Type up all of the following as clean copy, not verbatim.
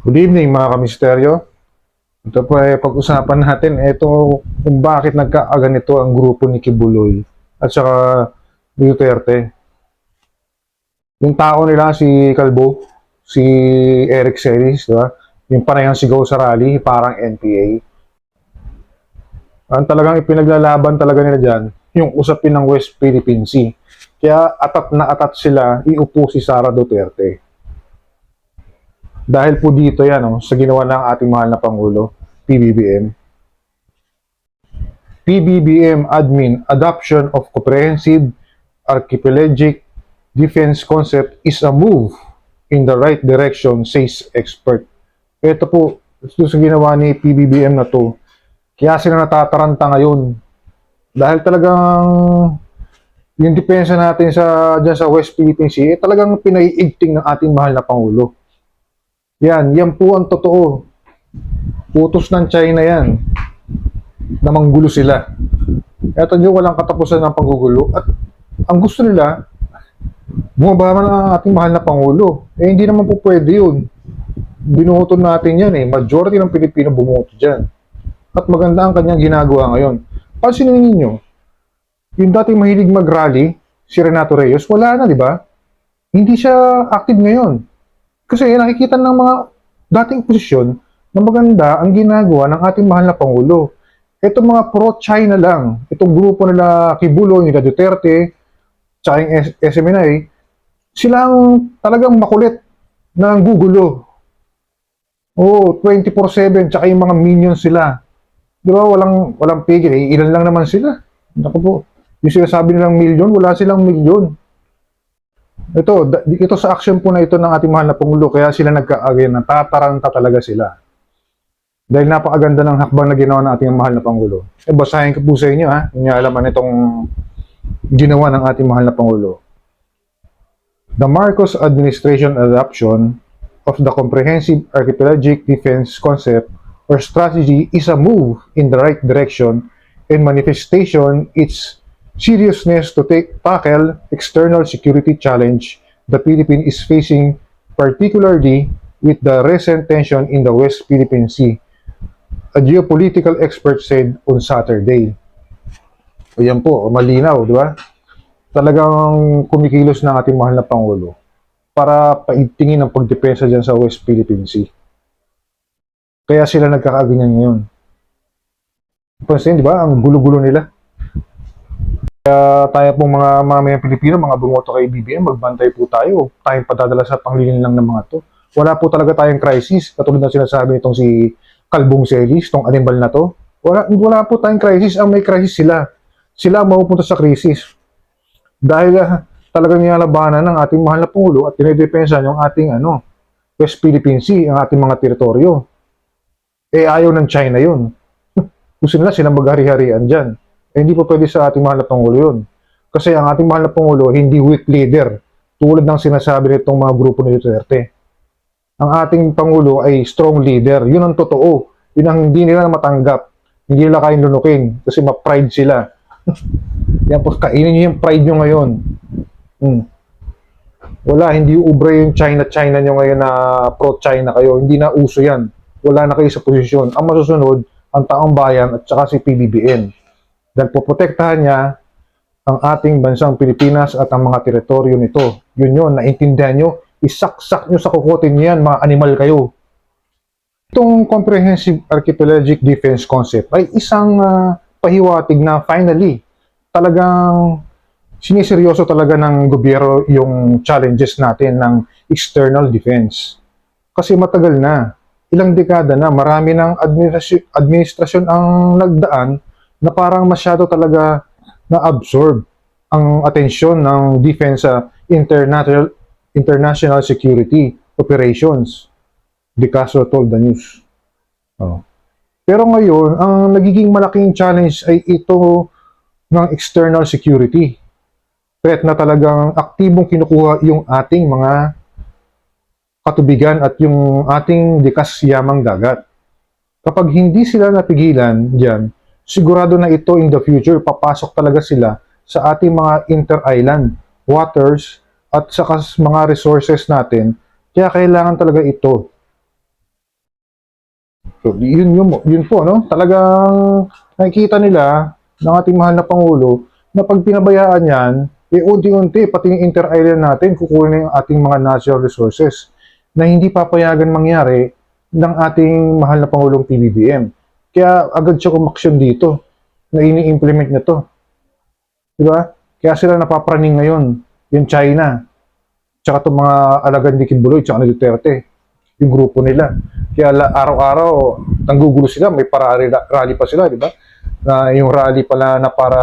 Good evening mga kamisteryo. Ito po ay pag-usapan natin ito kung bakit nagkaaganito ang grupo ni Kibuloy at saka Duterte. Yung tao nila si Calvo, si Eric Celis, di ba? Yung parehang sigaw sa rally, parang NPA. Ang talagang ipinaglalaban talaga nila dyan, yung usapin ng West Philippine Sea. Kaya atat na atat sila iupo si Sara Duterte. Dahil po dito yan, sa ginawa ng ating mahal na Pangulo, PBBM. PBBM Admin Adoption of Comprehensive Archipelagic Defense Concept is a move in the right direction, says expert. Ito po, ito sa ginawa ni PBBM na to, kaya sila natataranta ngayon. Dahil talagang yung depensa natin dyan sa West Philippine Sea, talagang pinaiigting ng ating mahal na Pangulo. Yan po ang totoo. Utos ng China yan na manggulo sila. Eto nyo, walang katapusan ng panggugulo. At ang gusto nila, bumaba na ang ating mahal na Pangulo. Hindi naman po pwede yun. Binuhoto natin yan eh. Majority ng Pilipino bumuhoto dyan. At maganda ang kanyang ginagawa ngayon. Pansinin ninyo, yung dating mahilig mag-rally, si Renato Reyes, wala na, di ba? Hindi siya active ngayon. Kasi nakikita ng mga dating posisyon na maganda ang ginagawa ng ating mahal na Pangulo. Itong mga pro-China lang, itong grupo nila Kibuloy, nila Duterte, tsaka yung SMNI, silang talagang makulit na gugulo. Oo, 24/7, tsaka yung mga minions sila. Di ba, walang pigil. Ilan lang naman sila. Naku po, yung sinasabi nilang milyon, wala silang milyon. Ito sa action po na ito ng ating mahal na Pangulo, kaya sila nagka-again, natataranta talaga sila. Dahil napakaganda ng hakbang na ginawa ng ating mahal na Pangulo. Basahin ko po sa inyo, ha, yung alaman itong ginawa ng ating mahal na Pangulo. The Marcos administration adoption of the Comprehensive Archipelagic Defense Concept or Strategy is a move in the right direction and manifestation its seriousness to tackle external security challenge the Philippines is facing, particularly with the recent tension in the West Philippine Sea, a geopolitical expert said on Saturday. Ayan po, malinaw, di ba? Talagang kumikilos ng ating mahal na Pangulo para paigtingin ang pagdepensa dyan sa West Philippine Sea. Kaya sila nagkakaganyan ngayon. Pansin, di ba? Ang gulo-gulo nila. Kaya tayo pong mga mamayang Pilipino, mga bumoto kay BBM, magbantay po tayo. Tayong padadala sa panglilin lang ng mga to. Wala po talaga tayong crisis, katulad ng sinasabi nitong si Calbong Celis, tong animal na to. Wala po tayong crisis, ang may crisis sila. Sila ang mapupunta sa krisis. Dahil talagang nilalabanan ng ating mahal na Pangulo at dinidepensa yung ating West Philippine Sea, ang ating mga teritoryo. Ayaw ng China yun. Gusto nila silang maghari-harian dyan. Hindi po pwede sa ating mahal na Pangulo yun. Kasi ang ating mahal na Pangulo, hindi weak leader. Tulad ng sinasabi nitong mga grupo ni Duterte. Ang ating Pangulo ay strong leader. Yun ang totoo. Yun ang hindi nila matanggap. Hindi nila kayang lunukin. Kasi ma-pride sila. Yan po, kainin nyo yung pride nyo ngayon. Wala, hindi ubre yung China nyo ngayon na pro-China kayo. Hindi na uso yan. Wala na kayo sa posisyon. Ang masusunod, ang taong bayan at saka si PBBM. Dahil poprotektahan niya ang ating bansang Pilipinas at ang mga teritoryo nito. Yun, naintindihan nyo, isaksak nyo sa kukotin niyan, mga animal kayo. Itong Comprehensive Archipelagic Defense Concept ay isang pahiwatig na finally, talagang siniseryoso talaga ng gobyerno yung challenges natin ng external defense. Kasi matagal na, ilang dekada na, marami ng administrasyon ang nagdaan na parang masyado talaga na-absorb ang atensyon ng defense sa international security operations. De Castro told the news. Pero ngayon, ang nagiging malaking challenge ay ito ng external security. Threat na talagang aktibong kinukuha yung ating mga katubigan at yung ating likas yamang dagat. Kapag hindi sila napigilan dyan, sigurado na ito in the future, papasok talaga sila sa ating mga inter-island waters at sa mga resources natin. Kaya kailangan talaga ito. So, yun po, no? Talagang nakikita nila ng ating mahal na Pangulo na pag pinabayaan yan, unti-unti, pati yung inter-island natin, kukunin yung ating mga natural resources na hindi papayagan mangyari ng ating mahal na Pangulong PBBM. Kaya agad siya umaksyon dito na ini-implement na to. Di ba? Kaya sila napapraning ngayon, yung China, tsaka itong mga alagad ni Kibuloy, tsaka ni Duterte, yung grupo nila. Kaya araw-araw, nanggugulo sila, may rally pa sila, di ba? Na yung rally pala na para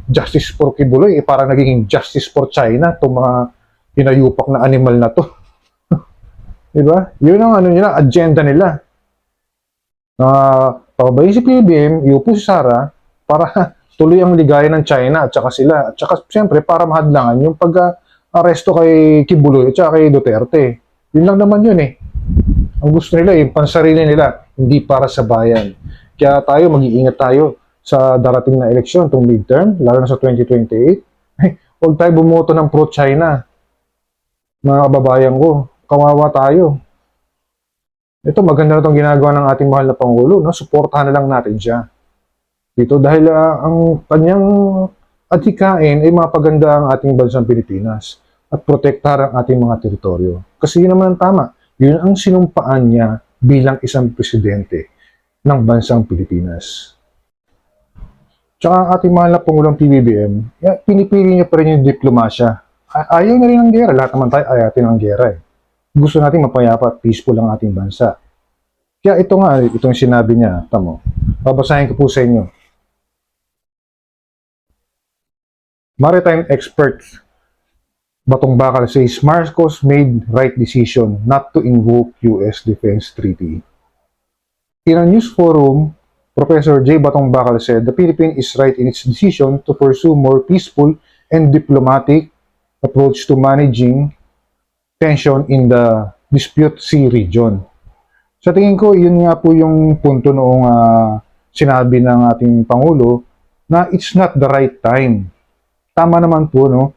justice for Kibuloy, parang naging justice for China, itong mga hinayupak na animal na to. Di ba? Yun ang agenda nila. Pababayin si PBM, iupo si Sara, para tuloy ang ligaya ng China at saka sila. At saka siyempre para mahadlangan yung pag-aresto kay Kibuloy at saka kay Duterte. Yun lang naman yun eh. Ang gusto nila yung pansarili nila, hindi para sa bayan. Kaya tayo, mag-iingat tayo sa darating na eleksyon, itong midterm, lalo na sa 2028. Huwag tayo bumoto ng pro-China. Mga kababayan ko, kawawa tayo. Ito, maganda na itong ginagawa ng ating mahal na Pangulo. No? Suportahan na lang natin siya. Dito dahil ang kanyang adhikain ay mapaganda ang ating bansang Pilipinas at protektahan ang ating mga teritoryo. Kasi yun naman ang tama. Yun ang sinumpaan niya bilang isang presidente ng bansang Pilipinas. Tsaka ang ating mahal na Pangulong PBBM, pinipili niya pa rin yung diplomasya. Ayaw na rin ng gera. Lahat naman tayo ayatin ng gera eh. Gusto natin mapayapa at peaceful ang ating bansa. Kaya ito nga, itong sinabi niya, tamo. Babasahin ko po sa inyo. Maritime experts Batong Bakal says Marcos made right decision not to invoke US Defense Treaty. In a news forum, Professor J. Batong Bakal said the Philippines is right in its decision to pursue more peaceful and diplomatic approach to managing tension in the dispute sea region. Sa tingin ko, yun nga po yung punto noong sinabi ng ating Pangulo na it's not the right time. Tama naman po, no?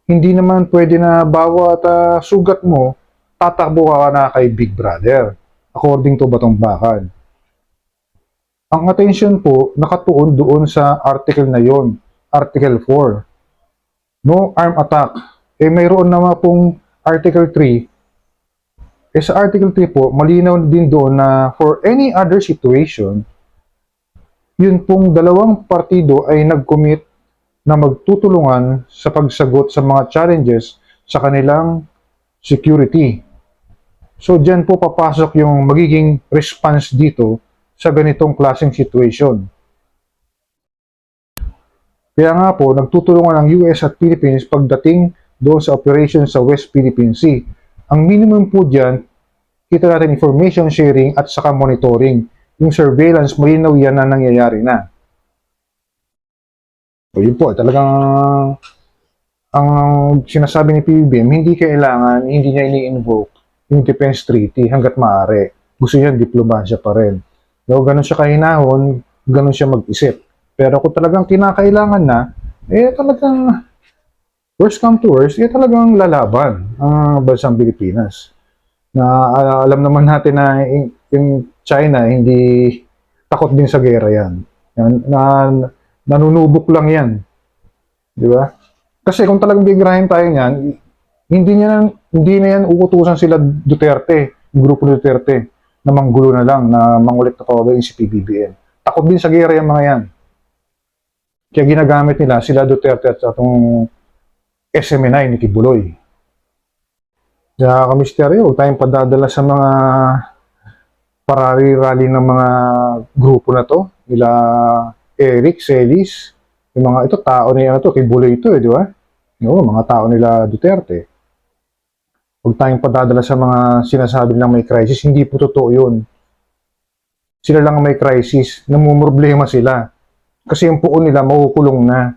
Hindi naman pwede na bawat sugat mo, tatakbo ka na kay Big Brother, according to Batong Bakal. Ang attention po, nakatuon doon sa article na yon, Article 4. No arm attack. Mayroon naman pong Article 3. Sa Article 3 po, malinaw din doon na for any other situation, yun pong dalawang partido ay nag-commit na magtutulungan sa pagsagot sa mga challenges sa kanilang security. So, dyan po papasok yung magiging response dito sa ganitong klaseng situation. Kaya nga po, nagtutulungan ang US at Philippines pagdating doon sa operation sa West Philippine Sea. Ang minimum po dyan, kita natin information sharing at saka monitoring. Yung surveillance, malinaw yan na nangyayari na. So yun po, talagang ang sinasabi ni PBBM, hindi niya ini-invoke yung defense treaty hanggat maaari. Gusto niya diplomasya pa rin. So, ganun siya kahinahon, ganun siya mag-isip. Pero kung talagang kinakailangan na, talagang worst come to worst, talagang lalaban ang bansang Pilipinas. Na alam naman natin na yung China, hindi takot din sa gera yan. Nanunubok lang yan. Di ba? Kasi kung talagang bigirahin tayo niyan, hindi na yan uutusan sila Duterte, yung grupo ni Duterte, na manggulo na lang, na mangulit na pababayin si PBBM. Takot din sa gera yung mga yan. Kaya ginagamit nila sila Duterte at itong SMNI ni Kibuloy. Kaya kamisteryo, huwag tayong padadala sa mga parali-rally ng mga grupo na to. Nila Eric, Celis, yung mga ito, tao niya to, Kibuloy ito di ba? Mga tao nila Duterte. Huwag tayong padadala sa mga sinasabi lang may crisis. Hindi po totoo yun. Sila lang may crisis. Namumroblema sila. Kasi yung puon nila makukulong na.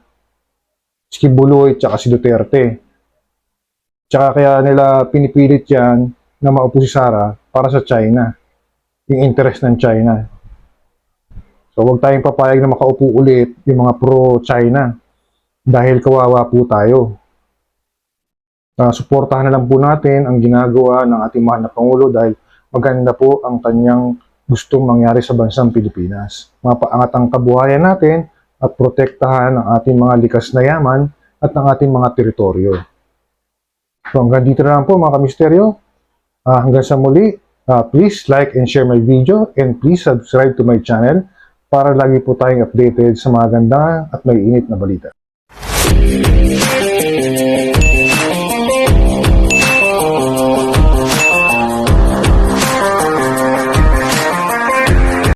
Si Kibuloy tsaka si Duterte. Tsaka kaya nila pinipilit yan na maupo si Sara para sa China. Yung interest ng China. So huwag tayong papayag na makaupo ulit yung mga pro-China. Dahil kawawa po tayo. Suportahan na lang po natin ang ginagawa ng ating mahal na Pangulo dahil maganda po ang kanyang gustong mangyari sa bansang Pilipinas. Mapaangat ang kabuhayan natin at protektahan ang ating mga likas na yaman at ang ating mga teritoryo. So hanggang dito na lang po mga kamisteryo. Hanggang sa muli, please like and share my video and please subscribe to my channel para lagi po tayong updated sa mga ganda at may init na balita.